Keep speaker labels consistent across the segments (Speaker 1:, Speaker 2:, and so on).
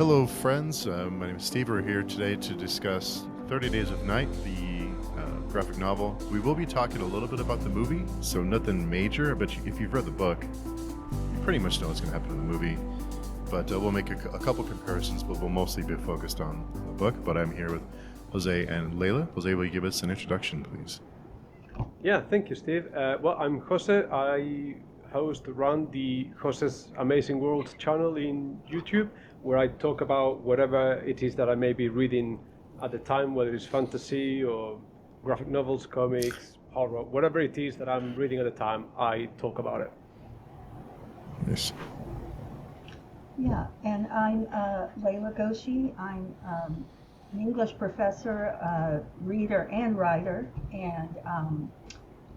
Speaker 1: Hello, friends. My name is Steve. We're here today to discuss 30 Days of Night, the graphic novel. We will be talking a little bit about the movie, so nothing major, but if you've read the book, you pretty much know what's going to happen in the movie. But we'll make a couple comparisons, but we'll mostly be focused on the book. But I'm here with Jose and Layla. Jose, will you give us an introduction, please?
Speaker 2: Yeah, thank you, Steve. Well, I'm Jose. I run the Jose's Amazing World channel in YouTube, where I talk about whatever it is that I may be reading at the time, whether it's fantasy or graphic novels, comics, horror, whatever it is that I'm reading at the time, I talk about it.
Speaker 1: Yes.
Speaker 3: Yeah, and I'm Layla Goshi. I'm an English professor, reader, and writer, and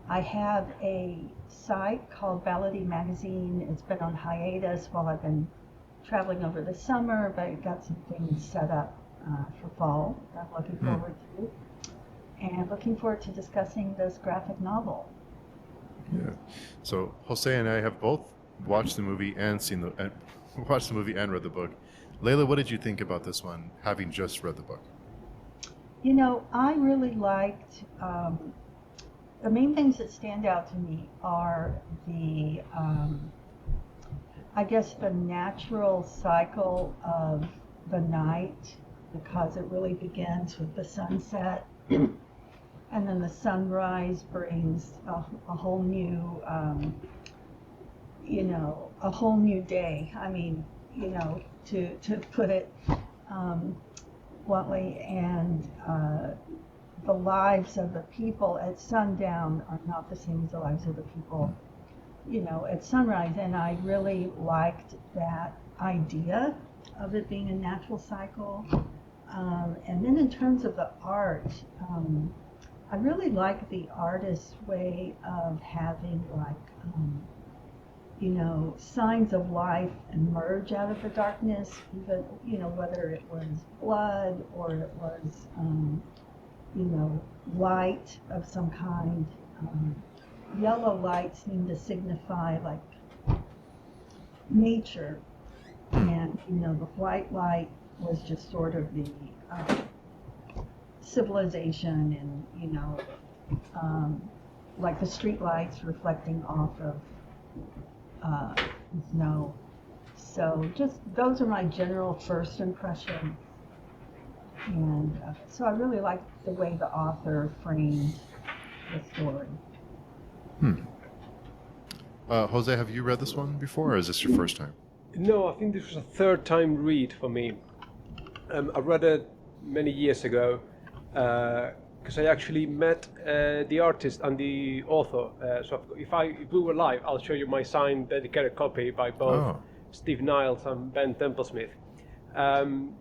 Speaker 3: I have a site called Ballady Magazine. It's been on hiatus while I've been traveling over the summer, but I got some things set up for fall that I'm looking forward to, and looking forward to discussing this graphic novel.
Speaker 1: Yeah. So Jose and I have both watched the movie and watched the movie and read the book. Layla, what did you think about this one, having just read the book?
Speaker 3: You know, I really liked. The main things that stand out to me are the, I guess, the natural cycle of the night, because it really begins with the sunset, and then the sunrise brings a whole new, a whole new day. I mean, to put it bluntly, and the lives of the people at sundown are not the same as the lives of the people, at sunrise. And I really liked that idea of it being a natural cycle. And then in terms of the art, I really like the artist's way of having signs of life emerge out of the darkness, even, whether it was blood or it was, light of some kind. Yellow light seemed to signify nature, and the white light was just sort of the civilization, and like the street lights reflecting off of snow. So just those are my general first impression. And so I really like the way the author framed the story.
Speaker 1: Jose, have you read this one before, or is this your first time?
Speaker 2: No, I think this was a third time read for me. I read it many years ago because I actually met the artist and the author. So if we were live, I'll show you my signed dedicated copy by both Steve Niles and Ben Templesmith.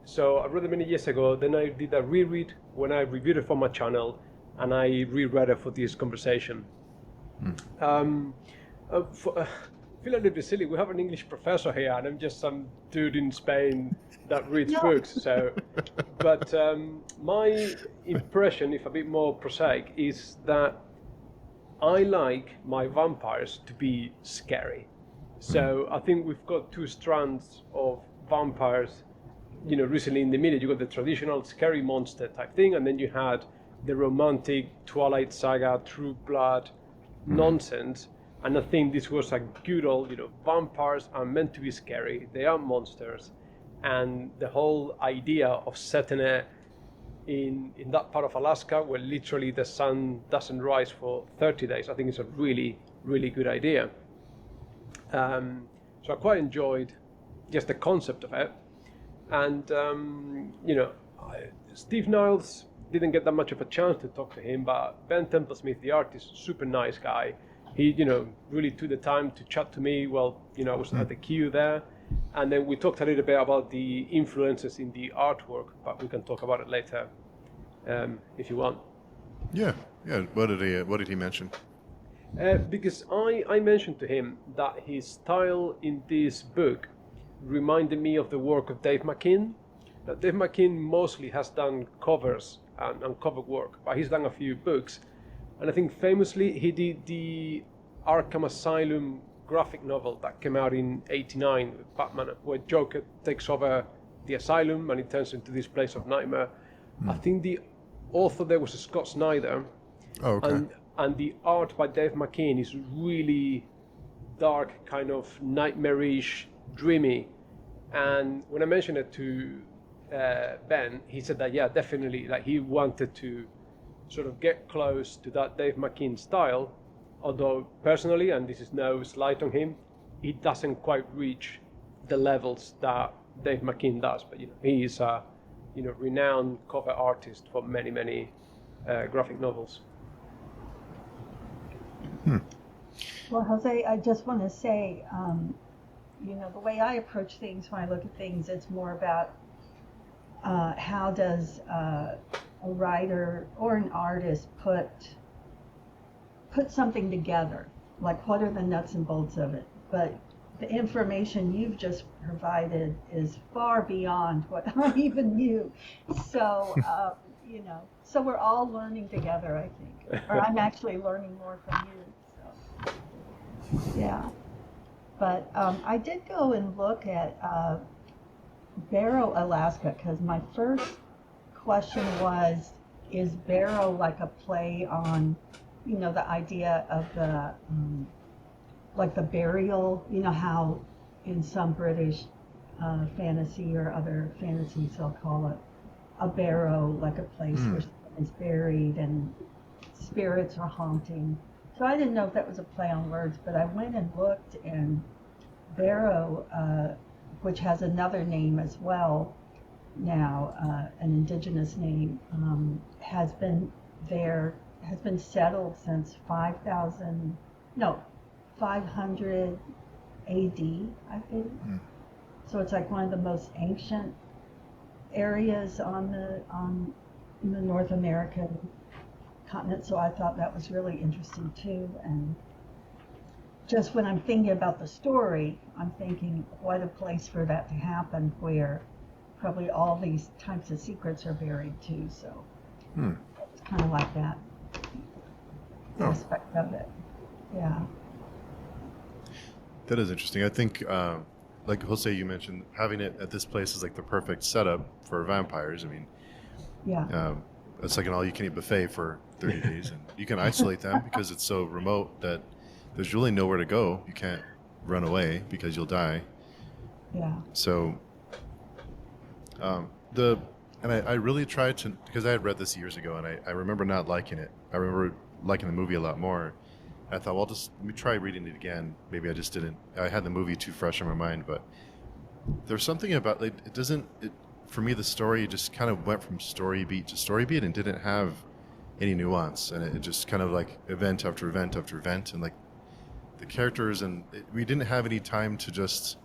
Speaker 2: So I read it many years ago. Then I did a reread when I reviewed it for my channel, and I reread it for this conversation. I feel a little bit silly. We have an English professor here, and I'm just some dude in Spain that reads books. So, but my impression, if a bit more prosaic, is that I like my vampires to be scary. So I think we've got two strands of vampires. Recently in the media, you got the traditional scary monster type thing, and then you had the romantic Twilight Saga, True Blood nonsense. And I think this was a good old, vampires are meant to be scary. They are monsters, and the whole idea of setting it in that part of Alaska where literally the sun doesn't rise for 30 days, I think it's a really, really good idea. So I quite enjoyed just the concept of it. And, Steve Niles didn't get that much of a chance to talk to him, but Ben Templesmith, the artist, super nice guy. He, really took the time to chat to me while, I was at the queue there. And then we talked a little bit about the influences in the artwork, but we can talk about it later if you want.
Speaker 1: Yeah. What did he mention?
Speaker 2: Because I mentioned to him that his style in this book reminded me of the work of Dave McKean. Now, Dave McKean mostly has done covers and cover work, but he's done a few books. And I think famously he did the Arkham Asylum graphic novel that came out in '89 with Batman, where Joker takes over the asylum, and it turns into this place of nightmare. I think the author there was Scott Snyder,
Speaker 1: Oh, okay.
Speaker 2: and the art by Dave McKean is really dark, kind of nightmarish, dreamy. And when I mentioned it to Ben, he said that yeah, definitely, like he wanted to sort of get close to that Dave McKean style, although personally, and this is no slight on him, he doesn't quite reach the levels that Dave McKean does. But he is a renowned cover artist for many graphic novels.
Speaker 3: Well, Jose, I just want to say, the way I approach things when I look at things, it's more about how does a writer or an artist put something together, like what are the nuts and bolts of it. But the information you've just provided is far beyond what I even knew. So, so we're all learning together, I think. Or I'm actually learning more from you. So, yeah. But I did go and look at Barrow, Alaska, because my first question was, is Barrow like a play on, the idea of the, like the burial, how in some British fantasy or other fantasies they'll call it a barrow, like a place where someone is buried and spirits are haunting. So I didn't know if that was a play on words, but I went and looked, and Barrow, which has another name as well now, an indigenous name, has been settled since 500 AD, I think. So it's like one of the most ancient areas in the North American continent. So I thought that was really interesting too. And just when I'm thinking about the story, I'm thinking what a place for that to happen, where probably all these types of secrets are buried too. So it's kind of like that aspect of it. Yeah.
Speaker 1: That is interesting. I think, like Jose, you mentioned, having it at this place is like the perfect setup for vampires. I mean,
Speaker 3: Yeah.
Speaker 1: it's like an all-you-can-eat buffet for 30 days, and you can isolate them because it's so remote that there's really nowhere to go. You can't run away because you'll die.
Speaker 3: Yeah.
Speaker 1: So, I really tried to, because I had read this years ago, and I remember not liking it. I remember liking the movie a lot more. I thought, well, let me try reading it again. Maybe I just didn't. I had the movie too fresh in my mind, but there's something about like for me, the story just kind of went from story beat to story beat and didn't have any nuance, and it just kind of like event after event after event, and like the characters, and we didn't have any time to just.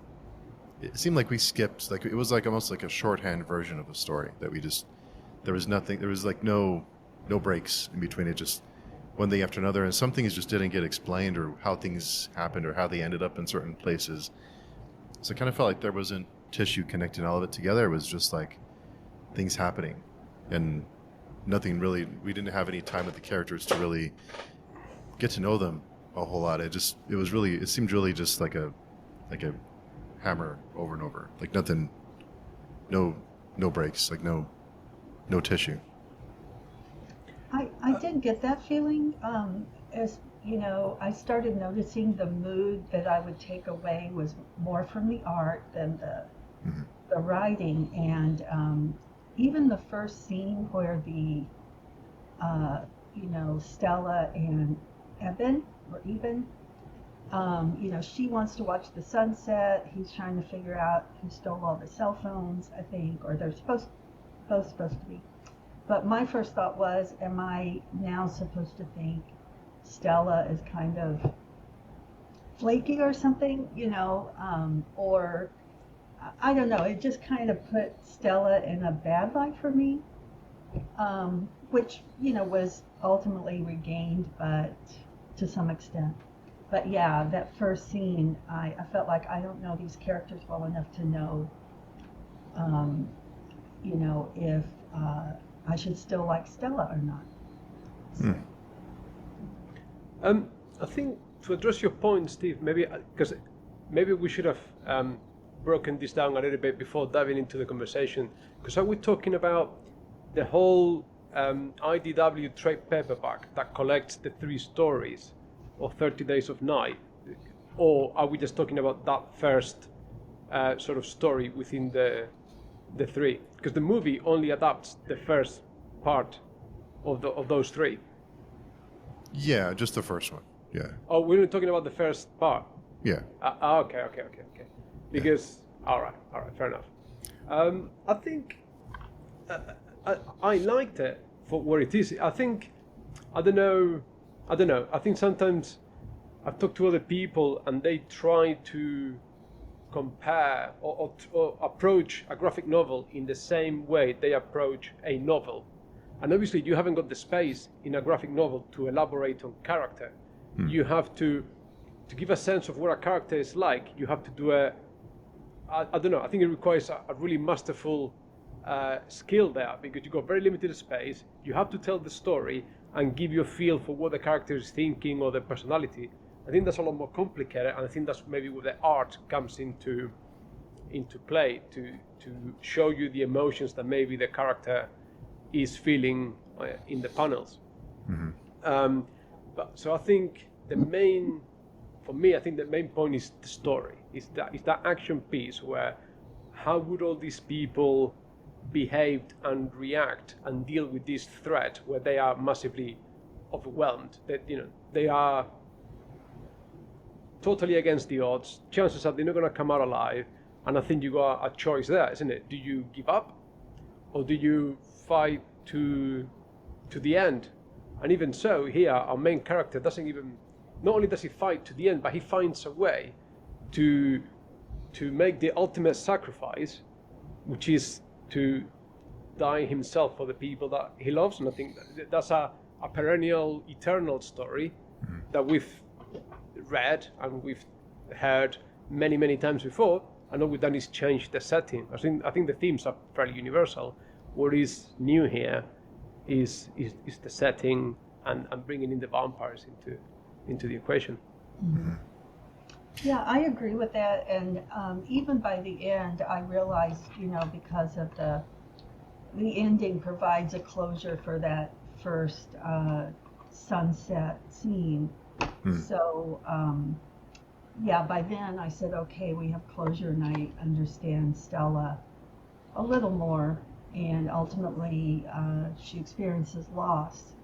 Speaker 1: It seemed like we skipped, like it was like almost like a shorthand version of the story that there was nothing, there was like no breaks in between. It just one thing after another, and some things just didn't get explained, or how things happened, or how they ended up in certain places. So it kind of felt like there wasn't tissue connecting all of it together. It was just like things happening, and nothing really. We didn't have any time with the characters to really get to know them a whole lot. It seemed really just like a hammer over and over, like nothing, no breaks, like no tissue.
Speaker 3: I did get that feeling. As I started noticing the mood that I would take away was more from the art than the writing, and even the first scene where the Stella and Eben, she wants to watch the sunset. He's trying to figure out who stole all the cell phones, I think, or they're both supposed to be. But my first thought was, am I now supposed to think Stella is kind of flaky or something, or I don't know. It just kind of put Stella in a bad light for me, which, was ultimately regained, but to some extent. But yeah, that first scene, I felt like I don't know these characters well enough to know, if I should still like Stella or not. So.
Speaker 2: I think to address your point, Steve, maybe because maybe we should have broken this down a little bit before diving into the conversation, because are we talking about the whole IDW trade paperback that collects the 3 stories of 30 Days of Night, or are we just talking about that first sort of story within the 3? Because the movie only adapts the first part of those 3.
Speaker 1: Yeah, just the first one. Yeah.
Speaker 2: Oh, we're only talking about the first part.
Speaker 1: Yeah.
Speaker 2: Okay. Because all right, fair enough. I think I liked it for what it is. I think I don't know. I think sometimes I've talked to other people and they try to compare or approach a graphic novel in the same way they approach a novel. And obviously you haven't got the space in a graphic novel to elaborate on character. You have to give a sense of what a character is like, you have to do I don't know, I think it requires a really masterful skill there, because you've got very limited space, you have to tell the story and give you a feel for what the character is thinking or their personality. I think that's a lot more complicated, and I think that's maybe where the art comes into play, to show you the emotions that maybe the character is feeling in the panels. So I think the main point is the story. Is that action piece where how would all these people behave and react and deal with this threat where they are massively overwhelmed. That they are totally against the odds. Chances are they're not going to come out alive. And I think you got a choice there, isn't it? Do you give up, or do you fight to the end? And even so, here our main character doesn't even. Not only does he fight to the end, but he finds a way to make the ultimate sacrifice, which is to die himself for the people that he loves. And I think that's a perennial, eternal story that we've read and we've heard many, many times before. And all we've done is change the setting. I think the themes are fairly universal. What is new here is the setting and bringing in the vampires into the equation.
Speaker 3: Mm-hmm. Yeah, I agree with that. And even by the end, I realized, because of the ending provides a closure for that first sunset scene. So, by then I said, okay, we have closure, and I understand Stella a little more. And ultimately, she experiences loss,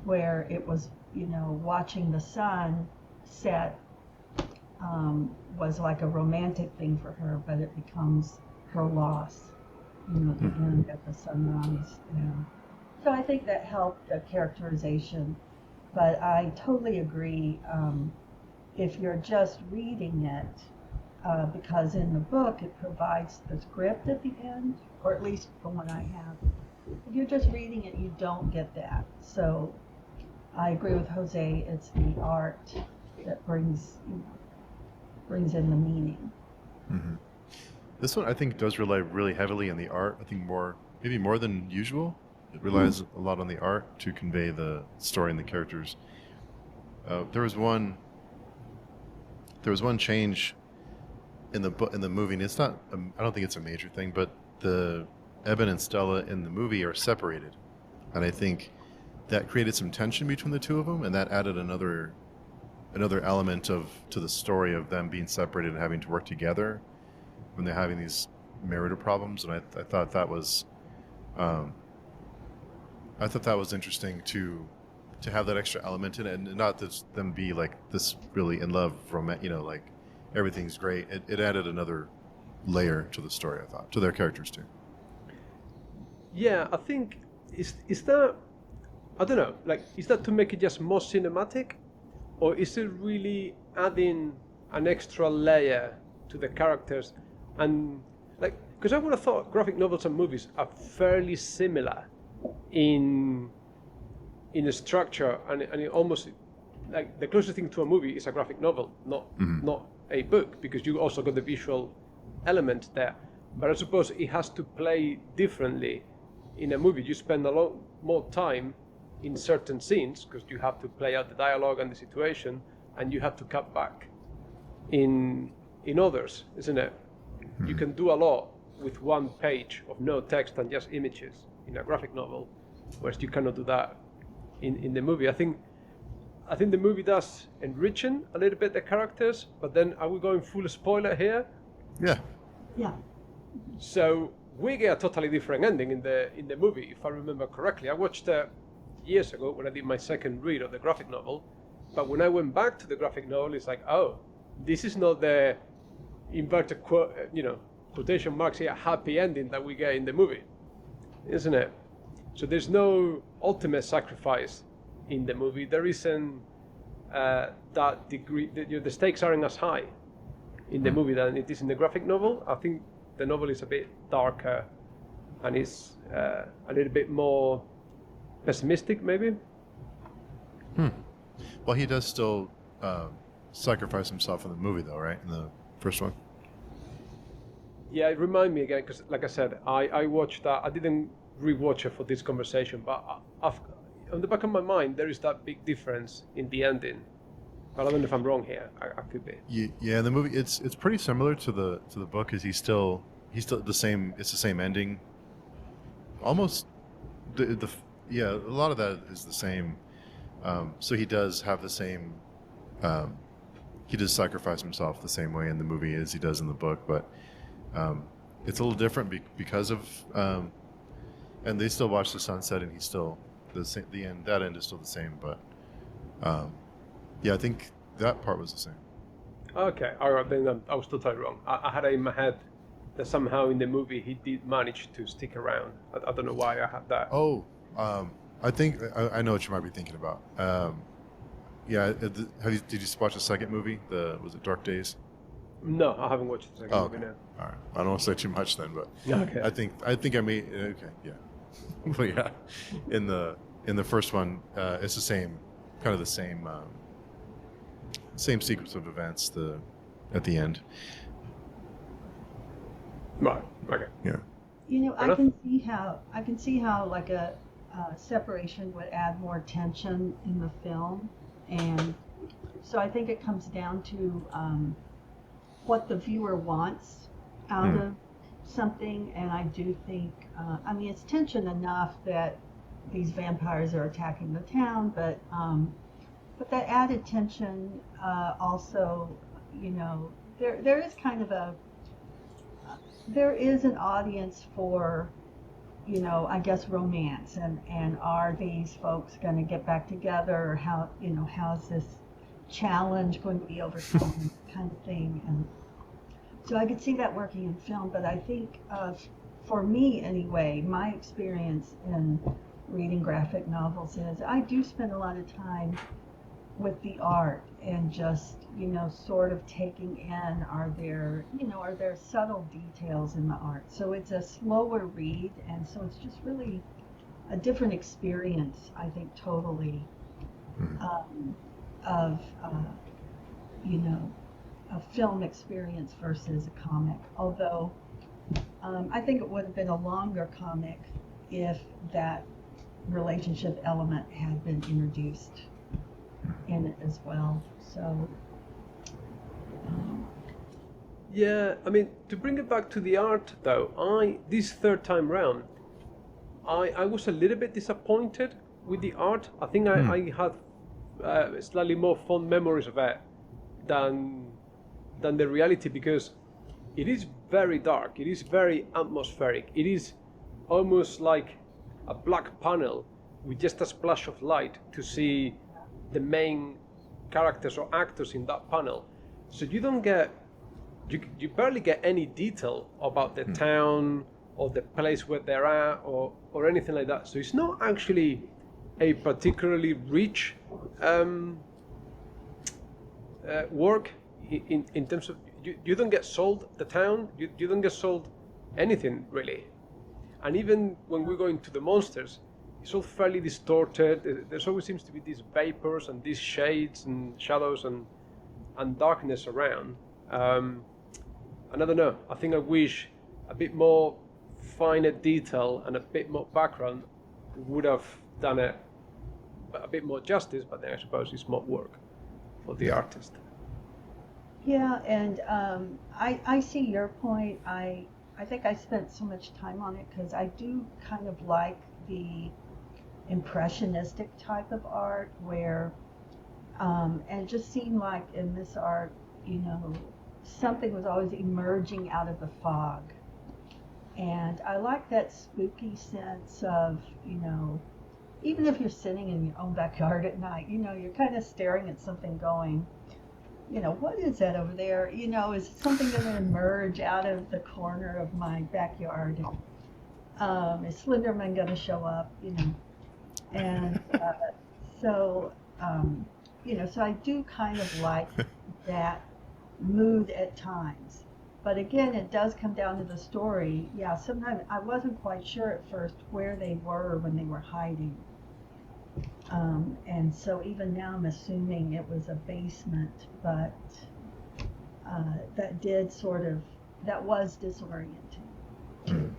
Speaker 3: where it was, watching the sun set was like a romantic thing for her, but it becomes her loss, the end at the sunrise. So I think that helped the characterization. But I totally agree, if you're just reading it, because in the book it provides the script at the end, or at least the one I have. If you're just reading it, you don't get that. So I agree with Jose, it's the art that brings in the meaning.
Speaker 1: Mm-hmm. This one I think does rely really heavily on the art. I think maybe more than usual. It relies a lot on the art to convey the story and the characters. There was one change in the movie, and it's not. I don't think it's a major thing, but the Eben and Stella in the movie are separated, and I think that created some tension between the two of them, and that added another element to the story of them being separated and having to work together when they're having these marital problems. And I thought that was. I thought that was interesting to have that extra element in it, and not just them be like this really in love, like everything's great. It added another layer to the story, I thought, to their characters too.
Speaker 2: Yeah, I think is that, I don't know, like, is that to make it just more cinematic, or is it really adding an extra layer to the characters? And like, because I would have thought graphic novels and movies are fairly similar in a structure, and it almost, like, the closest thing to a movie is a graphic novel, not a book, because you also got the visual element there. But I suppose it has to play differently. In a movie, you spend a lot more time in certain scenes because you have to play out the dialogue and the situation, and you have to cut back in in others, isn't it? You can do a lot with one page of no text and just images in a graphic novel, whereas you cannot do that in the movie. I think the movie does enriching a little bit the characters, but then are we going full spoiler here?
Speaker 1: Yeah.
Speaker 3: Yeah.
Speaker 2: So we get a totally different ending in the movie, if I remember correctly. I watched years ago when I did my second read of the graphic novel, but when I went back to the graphic novel, it's like, oh, this is not the inverted quotation marks here happy ending that we get in the movie, isn't it? So there's no ultimate sacrifice in the movie. There isn't that degree. The stakes aren't as high in the movie than it is in the graphic novel. I think the novel is a bit darker and it's a little bit more pessimistic, maybe.
Speaker 1: Well, he does still sacrifice himself in the movie, though, right? In the first one.
Speaker 2: Yeah, it reminded me again, because like I said, I watched that. I didn't rewatch it for this conversation, but on the back of my mind, there is that big difference in the ending. But I don't know if I'm wrong here. I could be.
Speaker 1: Yeah, the movie it's pretty similar to the book. Is he's still the same? It's the same ending. Almost a lot of that is the same. So he does have the same. He does sacrifice himself the same way in the movie as he does in the book, but it's a little different because of. And they still watch the sunset, and he's still the same. The end. That end is still the same, but. Yeah, I think that part was the same.
Speaker 2: Okay, all right, then I was totally wrong. I had it in my head that somehow in the movie he did manage to stick around. I don't know why I had that.
Speaker 1: Oh, I think I know what you might be thinking about. Yeah, did you watch the second movie? Was it Dark Days?
Speaker 2: No, I haven't watched the second movie now.
Speaker 1: All right, I don't want to say too much then, but
Speaker 2: okay.
Speaker 1: I think I may. Okay, yeah, but yeah, in the first one, it's the same, kind of the same. Same sequence of events at the end.
Speaker 2: Right. Okay.
Speaker 1: Yeah.
Speaker 3: I can see how like a separation would add more tension in the film, and so I think it comes down to what the viewer wants out of something, and I do think it's tension enough that these vampires are attacking the town, but that added tension also, there is kind of there is an audience for, I guess romance and are these folks going to get back together, or how's this challenge going to be overcome kind of thing. And so I could see that working in film, but I think for me anyway, my experience in reading graphic novels is I do spend a lot of time with the art and just sort of taking in are there subtle details in the art. So it's a slower read, and so it's just really a different experience, I think, totally of a film experience versus a comic. Although I think it would have been a longer comic if that relationship element had been introduced in it as well. So
Speaker 2: yeah, to bring it back to the art though, this third time round I was a little bit disappointed with the art. I think I had slightly more fond memories of it than the reality, because it is very dark, it is very atmospheric, it is almost like a black panel with just a splash of light to see the main characters or actors in that panel. So you don't get, you barely get any detail about the town or the place where they're at or anything like that. So it's not actually a particularly rich work in terms of, you don't get sold the town, you don't get sold anything really. And even when we go into the monsters, it's all fairly distorted. There always seems to be these vapors and these shades and shadows and darkness around. And I don't know, I think I wish a bit more finer detail and a bit more background would have done it a bit more justice, but then I suppose it's more work for the artist.
Speaker 3: Yeah, and I see your point. I think I spent so much time on it because I do kind of like the impressionistic type of art where, and it just seemed like in this art, you know, something was always emerging out of the fog. And I like that spooky sense of, you know, even if you're sitting in your own backyard at night, you know, you're kind of staring at something going, you know, what is that over there? You know, is something going to emerge out of the corner of my backyard? Is Slenderman going to show up? You know, and so, you know, so I do kind of like that mood at times. But again, it does come down to the story. Yeah, sometimes I wasn't quite sure at first where they were when they were hiding. And so even now I'm assuming it was a basement, but that was disorienting.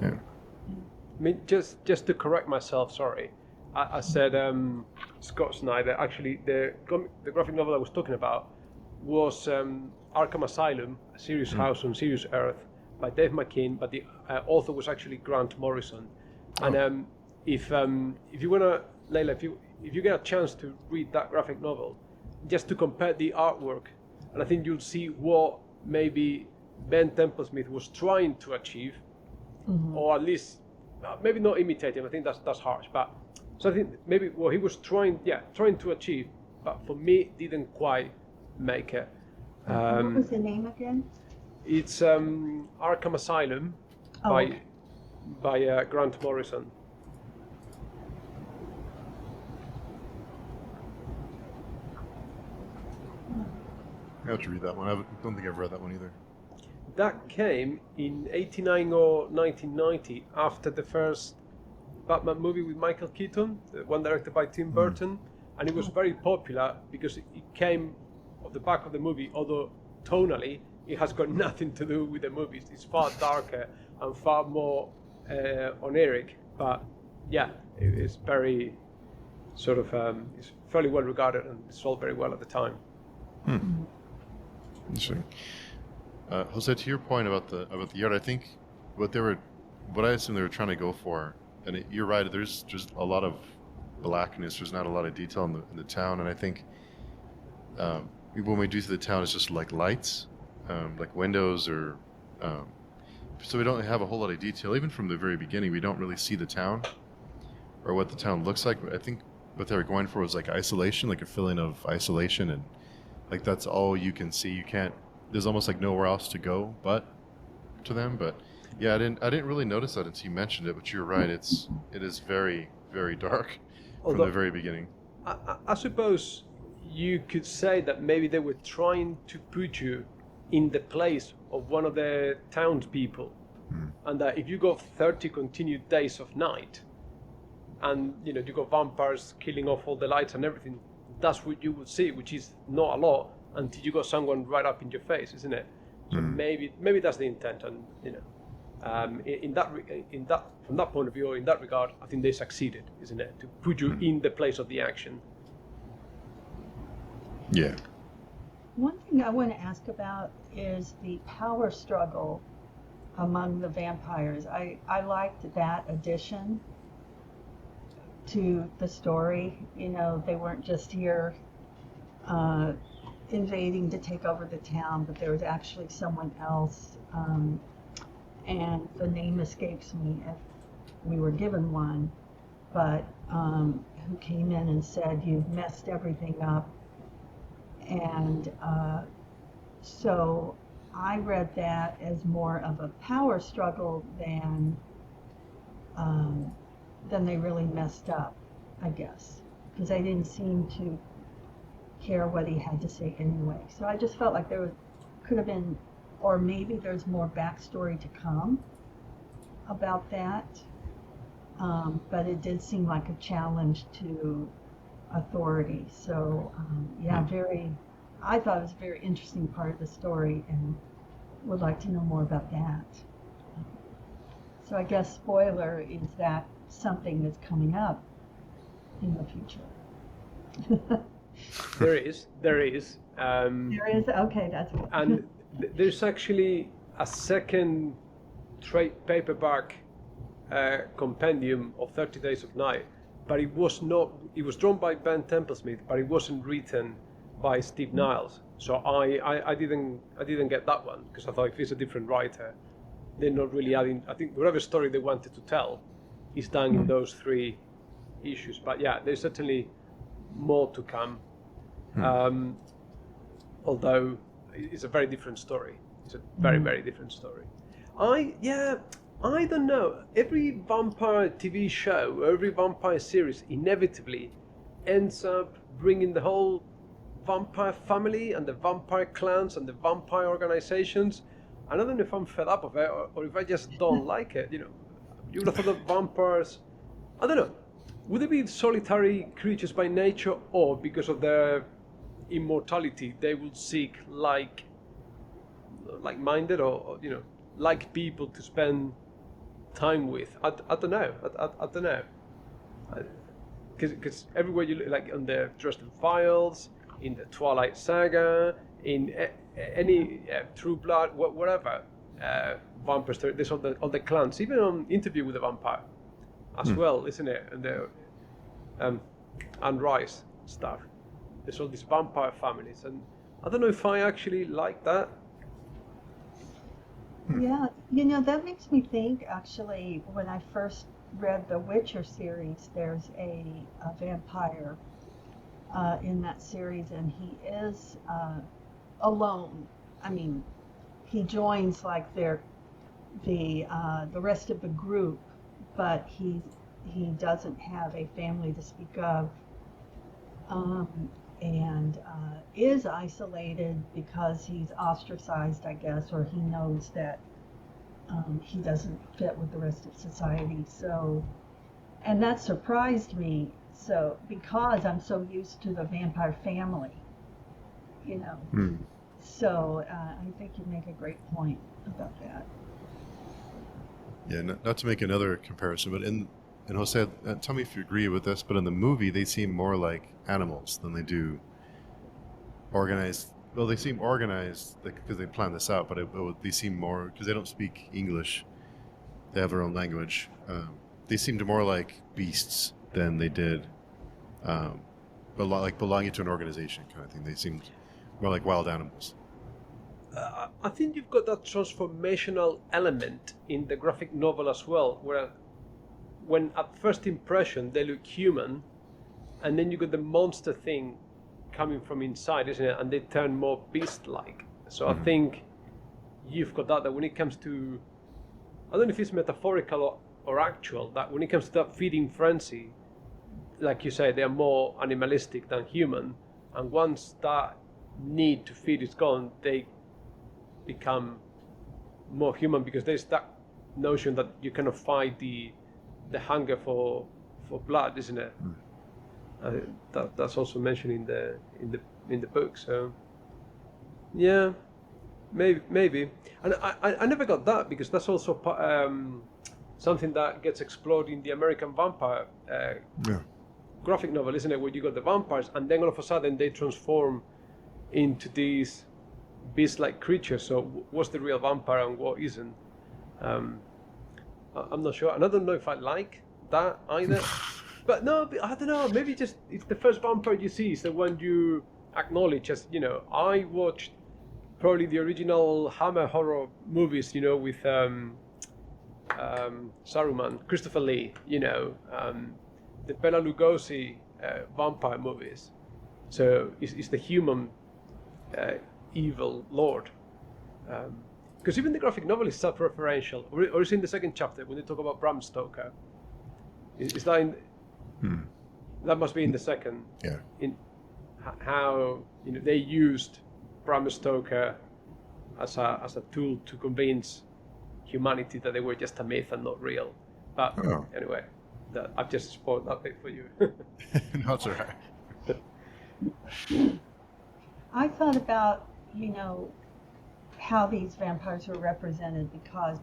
Speaker 1: Yeah.
Speaker 2: I mean, just to correct myself, sorry, I said Scott Snyder. Actually, the graphic novel I was talking about was Arkham Asylum, a serious house on serious earth by Dave McKean, but the author was actually Grant Morrison. And if you wanna, Layla, if you get a chance to read that graphic novel, just to compare the artwork, and I think you'll see what maybe Ben Templesmith was trying to achieve, or at least maybe not imitating. I think that's harsh, but so I think maybe what he was trying to achieve, but for me didn't quite make it.
Speaker 3: What was the name again?
Speaker 2: It's Arkham Asylum by Grant Morrison.
Speaker 1: I have to read that one. I don't think I've read that one either.
Speaker 2: That came in 89 or 1990 after the first Batman movie with Michael Keaton, the one directed by Tim Burton, and it was very popular because it came off the back of the movie, although tonally it has got nothing to do with the movies. It's far darker and far more oniric, but yeah, it's very sort of it's fairly well regarded and it sold very well at the time.
Speaker 1: Interesting. Jose, to your point about the art, I think what I assume they were trying to go for, and you're right. There's just a lot of blackness. There's not a lot of detail in the town, and I think when we do see the town, it's just like lights, like windows, or so we don't have a whole lot of detail. Even from the very beginning, we don't really see the town or what the town looks like. I think what they were going for was like isolation, like a feeling of isolation, and like that's all you can see. You can't. There's almost like nowhere else to go but to them. But yeah, I didn't really notice that until you mentioned it. But you're right. It is very, very dark from the very beginning.
Speaker 2: I suppose you could say that maybe they were trying to put you in the place of one of the townspeople, and that if you got 30 continued days of night, and you know you got vampires killing off all the lights and everything, that's what you would see, which is not a lot until you got someone right up in your face, isn't it? So maybe that's the intent, and you know, in that from that point of view, or in that regard, I think they succeeded, isn't it, to put you in the place of the action.
Speaker 1: Yeah.
Speaker 3: One thing I want to ask about is the power struggle among the vampires. I liked that addition to the story. You know, they weren't just here invading to take over the town, but there was actually someone else, and the name escapes me if we were given one, but who came in and said, "You've messed everything up." And so I read that as more of a power struggle than they really messed up, I guess, because they didn't seem to care what he had to say anyway. So I just felt like could have been, or maybe there's more backstory to come about that. But it did seem like a challenge to authority. So I thought it was a very interesting part of the story and would like to know more about that. So I guess spoiler is that something that's coming up in the future.
Speaker 2: There is.
Speaker 3: There is? Okay, that's good.
Speaker 2: And there's actually a second trade paperback compendium of 30 Days of Night, but it was drawn by Ben Templesmith, but it wasn't written by Steve Niles. So I didn't get that one, because I thought if it's a different writer, they're not really adding. I think whatever story they wanted to tell is done in those 3 issues. But yeah, there's certainly more to come. Although it's a very different story. It's a very, very different story. I don't know. Every vampire TV show, every vampire series inevitably ends up bringing the whole vampire family and the vampire clans and the vampire organizations. I don't know if I'm fed up of it or if I just don't like it. You would have thought that vampires, I don't know, would they be solitary creatures by nature, or because of their immortality they would seek like-minded or like people to spend time with? I don't know. I don't know. Because everywhere you look, like on the Dresden Files, in the Twilight Saga, in any True Blood, whatever vampire story, there's all the clans. Even on Interview with a Vampire, as well, isn't it? And the Anne Rice stuff. There's all these vampire families, and I don't know if I actually like that.
Speaker 3: Yeah, that makes me think, actually, when I first read the Witcher series, there's a vampire in that series, and he is alone. I mean, he joins like the rest of the group, but he doesn't have a family to speak of, and is isolated because he's ostracized, I guess, or he knows that he doesn't fit with the rest of society. So, and that surprised me. So, because I'm so used to the vampire family, So I think you make a great point about that.
Speaker 1: Yeah, not to make another comparison, but and Jose, tell me if you agree with this, but in the movie they seem more like animals than they do organized. Well, they seem organized because they planned this out, but they seem more, because they don't speak English, they have their own language. They seemed more like beasts than they did like belonging to an organization kind of thing. They seemed more like wild animals.
Speaker 2: I think you've got that transformational element in the graphic novel as well, where when at first impression they look human, and then you got the monster thing coming from inside, isn't it? And they turn more beast-like. So I think you've got that when it comes to, I don't know if it's metaphorical or actual, that when it comes to that feeding frenzy, like you say, they're more animalistic than human, and once that need to feed is gone, they become more human, because there's that notion that you cannot fight the hunger for blood, isn't it? That's also mentioned in the book. So yeah, maybe. And I never got that, because that's also something that gets explored in the American Vampire graphic novel, isn't it? Where you got the vampires, and then all of a sudden they transform into these beast-like creatures. So what's the real vampire and what isn't? I'm not sure, and I don't know if I like that either. But no, I don't know. Maybe just it's the first vampire you see is the one you acknowledge as. I watched probably the original Hammer horror movies. With Saruman, Christopher Lee. The Bela Lugosi vampire movies. So it's the human evil lord. Because even the graphic novel is self-referential, or is in the second chapter when they talk about Bram Stoker. Is that in? That must be in the second.
Speaker 1: Yeah.
Speaker 2: In how they used Bram Stoker as a tool to convince humanity that they were just a myth and not real. But anyway, I've just spoiled that bit for you.
Speaker 1: No, it's all right.
Speaker 3: I thought about how these vampires were represented, because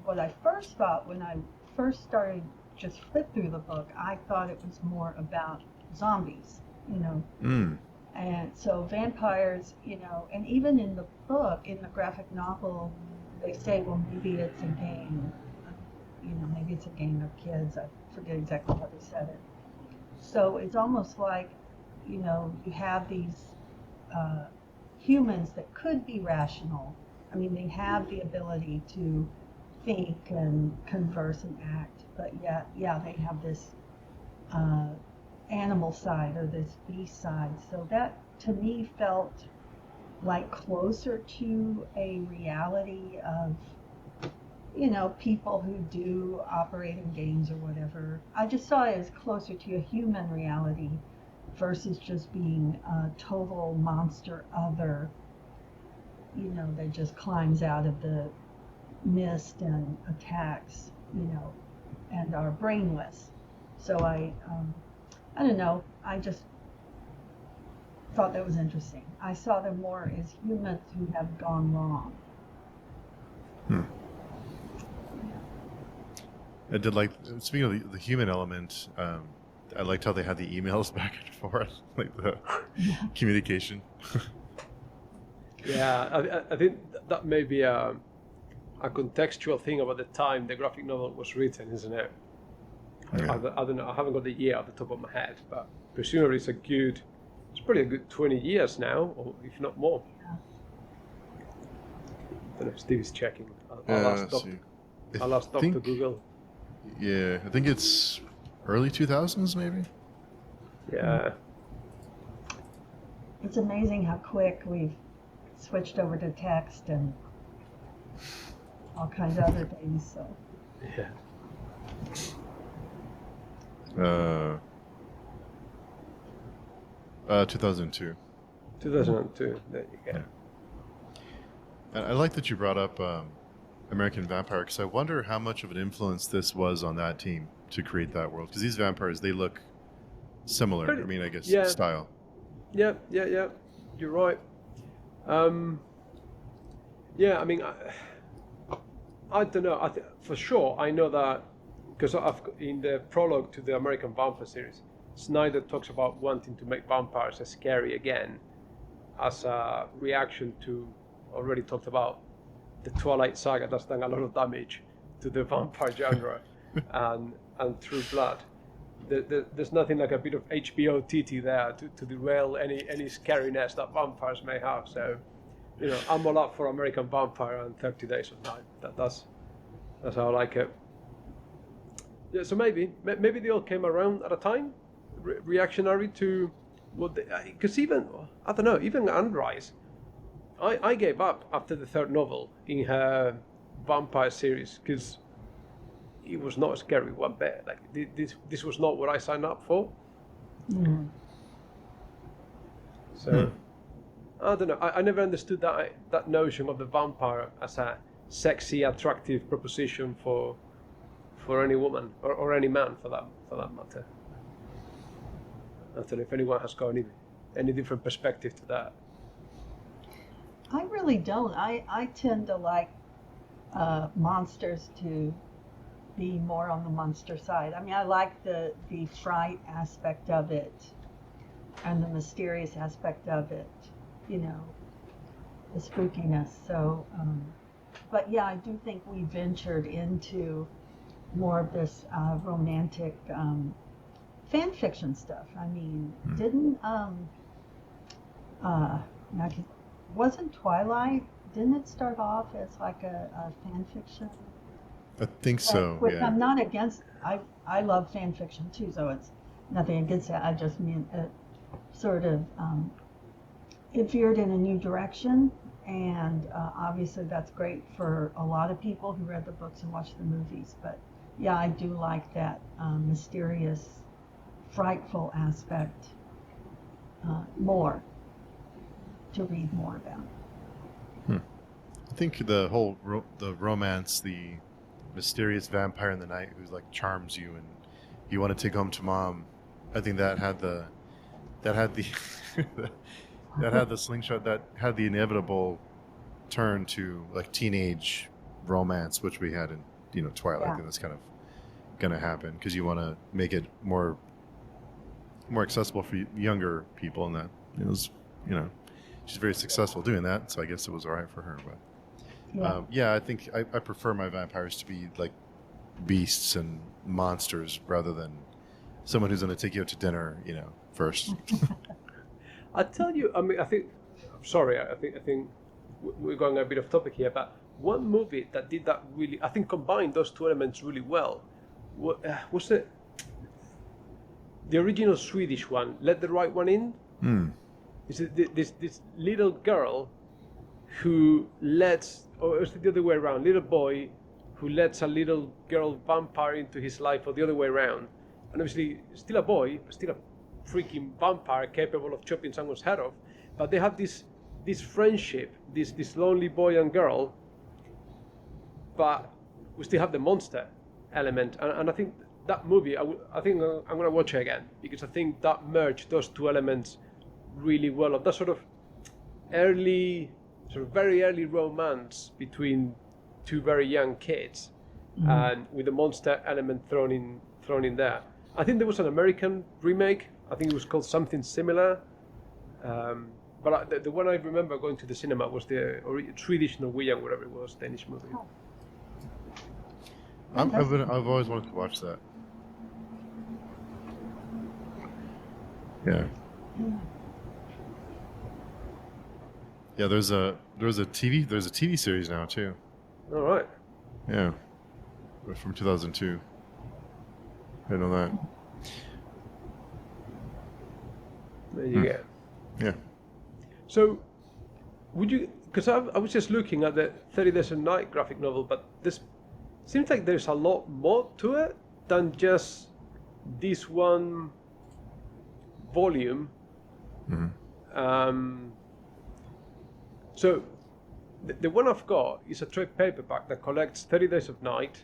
Speaker 3: what I first thought when I first started just flip through the book, I thought it was more about zombies. you know.
Speaker 1: Mm.
Speaker 3: And so vampires, you know, and even in the book, in the graphic novel, they say, well, maybe it's a game, you know, maybe it's a game of kids. I forget exactly how they said it. So it's almost like, you know, you have these humans that could be rational. I mean, they have the ability to think and converse and act, but yet, yeah, they have this animal side or this beast side. So that to me felt like closer to a reality of, you know, people who do operate in games or whatever. I just saw it as closer to a human reality versus just being a total monster other, you know, that just climbs out of the mist and attacks, you know, and are brainless. So I don't know, I just thought that was interesting. I saw them more as humans who have gone wrong.
Speaker 1: Hmm. I did like, speaking of the human element, I liked how they had the emails back and forth, like the communication.
Speaker 2: Yeah, I think that may be a contextual thing about the time the graphic novel was written, isn't it?
Speaker 1: Yeah.
Speaker 2: I don't know, I haven't got the year at the top of my head, but presumably it's probably a good 20 years now, or if not more.
Speaker 3: Yeah.
Speaker 2: I don't know if Steve is checking. I'll ask Dr. Google.
Speaker 1: Yeah, I think it's early 2000s, maybe.
Speaker 2: Yeah.
Speaker 3: It's amazing how quick we've switched over to text and all kinds of other things. So.
Speaker 2: Yeah.
Speaker 1: 2002.
Speaker 2: 2002. There you go.
Speaker 1: Yeah. And I like that you brought up American Vampire, because I wonder how much of an influence this was on that team to create that world. Because these vampires, they look similar. I mean, I guess style.
Speaker 2: Yeah. You're right. Yeah, I mean, I don't know. For sure, I know that because in the prologue to the American Vampire series, Snyder talks about wanting to make vampires as scary again, as a reaction to already talked about the Twilight Saga that's done a lot of damage to the vampire genre and True Blood. There's nothing like a bit of HBO TT there to derail any scariness that vampires may have. So, you know, I'm all up for American Vampire and 30 Days of Night. That's how I like it. Yeah, so maybe they all came around at a time, reactionary to what they, because even, I don't know, even Anne Rice, I gave up after the third novel in her vampire series because it was not scary one bit. Like this was not what I signed up for.
Speaker 3: Mm.
Speaker 2: So I don't know. I never understood that notion of the vampire as a sexy, attractive proposition for any woman or any man for that matter. I don't know if anyone has got any different perspective to that.
Speaker 3: I really don't. I tend to like monsters to be more on the monster side. I mean, I like the fright aspect of it and the mysterious aspect of it, you know, the spookiness. So, but yeah, I do think we ventured into more of this romantic fan fiction stuff. I mean, wasn't Twilight, didn't it start off as like a fan fiction?
Speaker 1: I think so,
Speaker 3: Which
Speaker 1: yeah.
Speaker 3: I'm not against. I love fan fiction too, so it's nothing against that. I just mean it sort of it veered in a new direction, and obviously that's great for a lot of people who read the books and watched the movies. But yeah, I do like that mysterious, frightful aspect more, to read more about.
Speaker 1: I think the whole the romance, the mysterious vampire in the night who's like charms you and you want to take home to mom. I think that had the that had the slingshot, that had the inevitable turn to like teenage romance, which we had in Twilight.
Speaker 3: Yeah.
Speaker 1: I think that's kind of gonna happen because you want to make it more more accessible for younger people, and that it was, you know, she's very successful doing that. So I guess it was all right for her. But yeah, I think I prefer my vampires to be like beasts and monsters rather than someone who's going to take you out to dinner, you know, first.
Speaker 2: I tell you, I mean, I think we're going a bit off topic here, but one movie that did that really, I think, combined those two elements really well was it the original Swedish one, Let the Right One In? Is it this little girl who lets, or is it the other way around, little boy who lets a little girl vampire into his life, or the other way around? And obviously, still a boy, but still a freaking vampire capable of chopping someone's head off. But they have this friendship, this lonely boy and girl, but we still have the monster element. And I think that movie, I think I'm going to watch it again, because I think that merged those two elements really well, of that sort of very early romance between two very young kids, and with the monster element thrown in there. I think there was an American remake. I think it was called something similar. But the one I remember going to the cinema was the Swedish, Norwegian, whatever it was, Danish movie.
Speaker 3: Oh.
Speaker 1: I've always wanted to watch that. Yeah. Yeah, there's a TV series now too.
Speaker 2: All right.
Speaker 1: Yeah. From 2002. I know that.
Speaker 2: There you go.
Speaker 1: Yeah.
Speaker 2: So, would you? Because I was just looking at the 30 Days of Night graphic novel, but this seems like there's a lot more to it than just this one volume. So, the one I've got is a trade paperback that collects 30 Days of Night.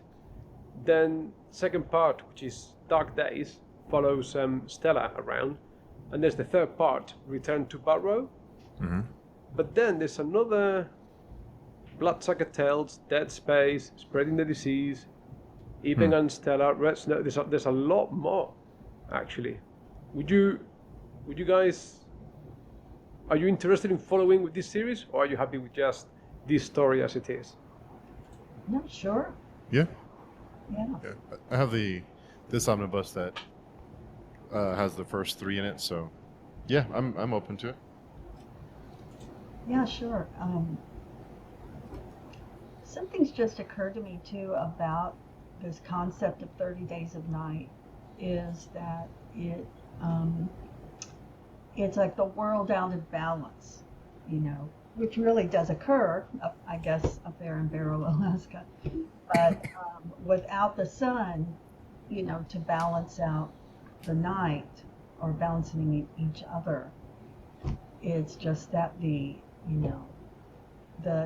Speaker 2: Then second part, which is Dark Days, follows Stella around, and there's the third part, Return to Barrow. But then there's another Bloodsucker Tales, Dead Space, Spreading the Disease, Even and Stella, Red Snow. There's a lot more, actually. Would you guys, are you interested in following with this series, or are you happy with just this story as it is?
Speaker 3: No, sure.
Speaker 1: Yeah.
Speaker 3: Yeah.
Speaker 1: I have this omnibus that has the first 3 in it, so yeah, I'm open to it.
Speaker 3: Yeah, sure. Something's just occurred to me too about this concept of 30 Days of Night, is that it's like the world out of balance, you know, which really does occur, I guess, up there in Barrow, Alaska. But without the sun, you know, to balance out the night or balancing each other, it's just that the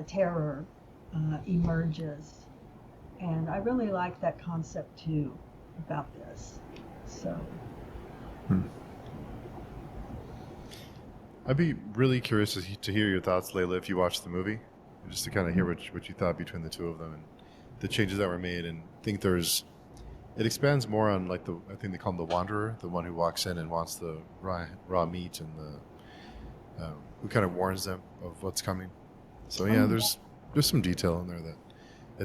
Speaker 3: terror emerges. And I really like that concept too about this. So.
Speaker 1: I'd be really curious to hear your thoughts, Layla, if you watched the movie, just to kind of hear what you thought between the two of them and the changes that were made. And I think it expands more on, like, I think they call him the Wanderer, the one who walks in and wants the raw meat, and who kind of warns them of what's coming. So yeah, there's some detail in there that I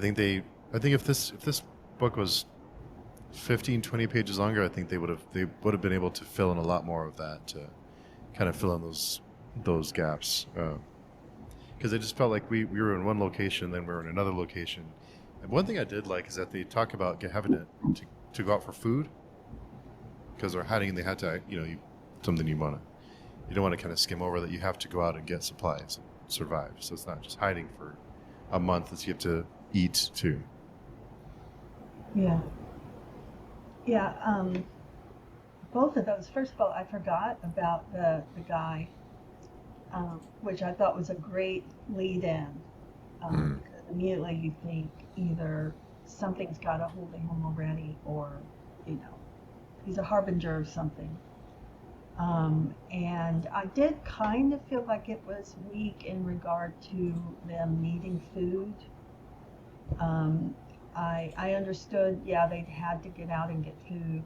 Speaker 1: think if this book was 15, 20 pages longer, I think they would have been able to fill in a lot more of that to kind of fill in those gaps. Because I just felt like we were in one location, then we were in another location. And one thing I did like is that they talk about having to go out for food, because they're hiding and they had to, something you don't want to kind of skim over, that you have to go out and get supplies and survive. So it's not just hiding for a month, it's you have to eat too.
Speaker 3: Yeah. Yeah. Both of those. First of all, I forgot about the guy, which I thought was a great lead-in. Immediately you think either something's got a hold of him already, or he's a harbinger of something. And I did kind of feel like it was weak in regard to them needing food. I understood, they'd had to get out and get food,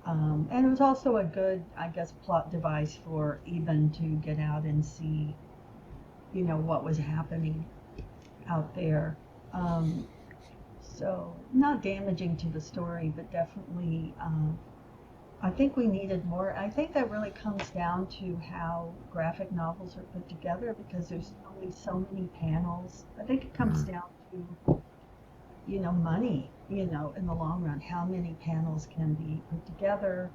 Speaker 3: And it was also a good, I guess, plot device for Eben to get out and see, what was happening out there. So not damaging to the story, but definitely, I think we needed more. I think that really comes down to how graphic novels are put together, because there's only so many panels. I think it comes down to, money, in the long run. How many panels can be put together?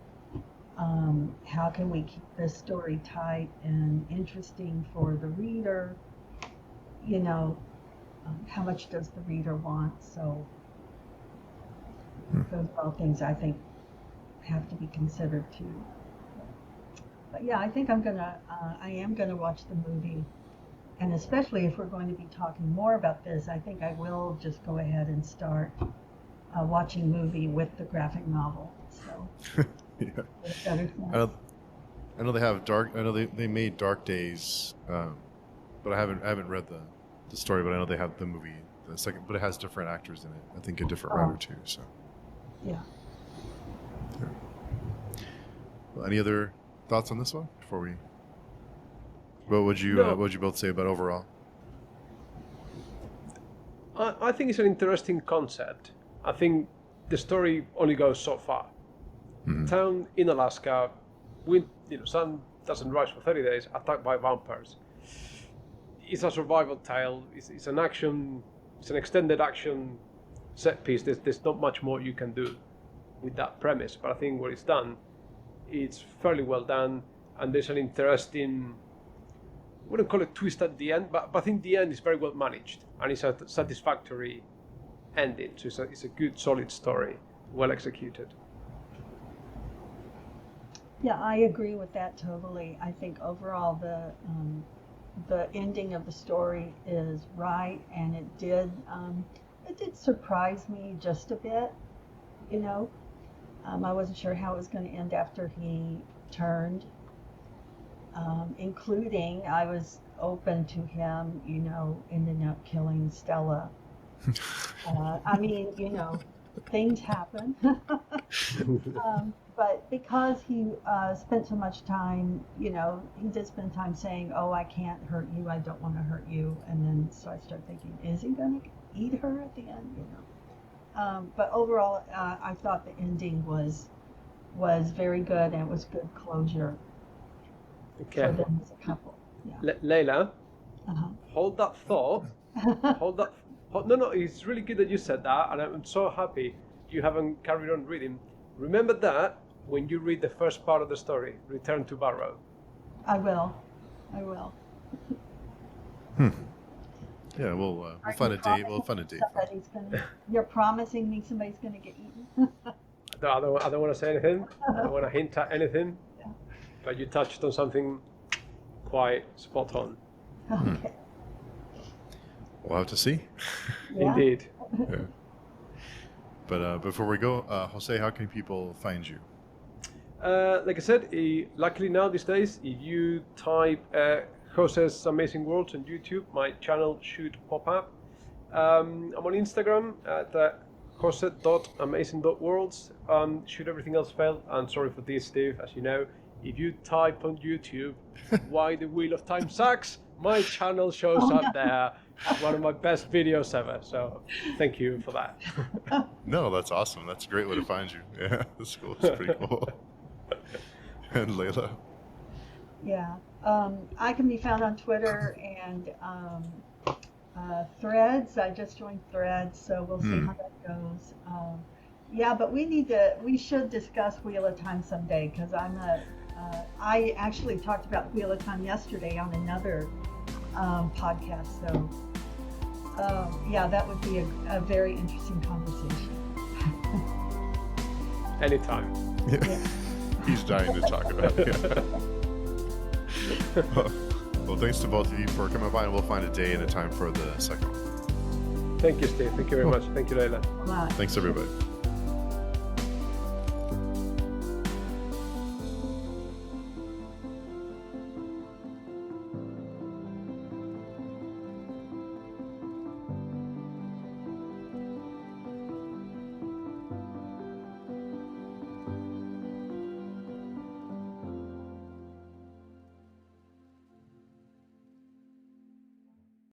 Speaker 3: How can we keep this story tight and interesting for the reader? How much does the reader want? So those are all things I think have to be considered too. But yeah, I think I am gonna watch the movie, and especially if we're going to be talking more about this, I think I will just go ahead and start watching movie with the graphic novel. So
Speaker 1: yeah. I know they have Dark. I know they made Dark Days, but I haven't read the story. But I know they have the movie, the second. But it has different actors in it. I think a different writer too. So
Speaker 3: yeah.
Speaker 1: Well, any other thoughts on this one before we? What would you both say about overall?
Speaker 2: I think it's an interesting concept. I think the story only goes so far.
Speaker 1: Mm-hmm.
Speaker 2: Town in Alaska, sun doesn't rise for 30 days, attacked by vampires. It's a survival tale. It's an action. It's an extended action set piece. There's not much more you can do with that premise. But I think what it's done, it's fairly well done, and there's an interesting, I wouldn't call it twist at the end, but I think the end is very well managed, and it's a satisfactory ending. So it's a good, solid story, well executed.
Speaker 3: Yeah, I agree with that totally. I think overall the ending of the story is right, and it did surprise me just a bit. I wasn't sure how it was going to end after he turned. Including, I was open to him, ending up killing Stella. Things happen. But because he spent so much time, he did spend time saying, "Oh, I can't hurt you. I don't want to hurt you." And then so I started thinking, is he going to eat her at the end? But overall, I thought the ending was very good, and it was good closure.
Speaker 2: Okay.
Speaker 3: For them as a couple. Yeah.
Speaker 2: Layla, hold that thought. No, it's really good that you said that, and I'm so happy you haven't carried on reading. Remember that when you read the first part of the story, Return to Barrow.
Speaker 3: I will.
Speaker 1: Yeah, we'll find a date. We'll find a date.
Speaker 3: You're promising me somebody's gonna get eaten?
Speaker 2: I don't want to say anything. I don't want to hint at anything. Yeah. But you touched on something quite spot on.
Speaker 3: Okay.
Speaker 1: We'll have to see.
Speaker 3: Yeah.
Speaker 2: Indeed.
Speaker 1: Yeah. But before we go, Jose, how can people find you?
Speaker 2: Like I said, luckily now these days, if you type Jose's Amazing Worlds on YouTube, my channel should pop up. I'm on Instagram at jose.amazing.worlds. Should everything else fail, and sorry for this, Steve, as you know, if you type on YouTube why the Wheel of Time sucks, my channel shows up there. One of my best videos ever, so thank you for that.
Speaker 1: No, that's awesome. That's a great way to find you. Yeah, that's cool. It's pretty cool. And Layla?
Speaker 3: Yeah, I can be found on Twitter and Threads. I just joined Threads, so we'll see how that goes. Yeah, but we should discuss Wheel of Time someday, because I actually talked about Wheel of Time yesterday on another podcast, so yeah, that would be a very interesting conversation.
Speaker 2: Anytime.
Speaker 1: Yeah. He's dying to talk about it. Well, thanks to both of you for coming by, and we'll find a day and a time for the second one.
Speaker 2: Thank you, Steve. Thank you very much. Thank you, Layla.
Speaker 3: Bye.
Speaker 1: Thanks, everybody.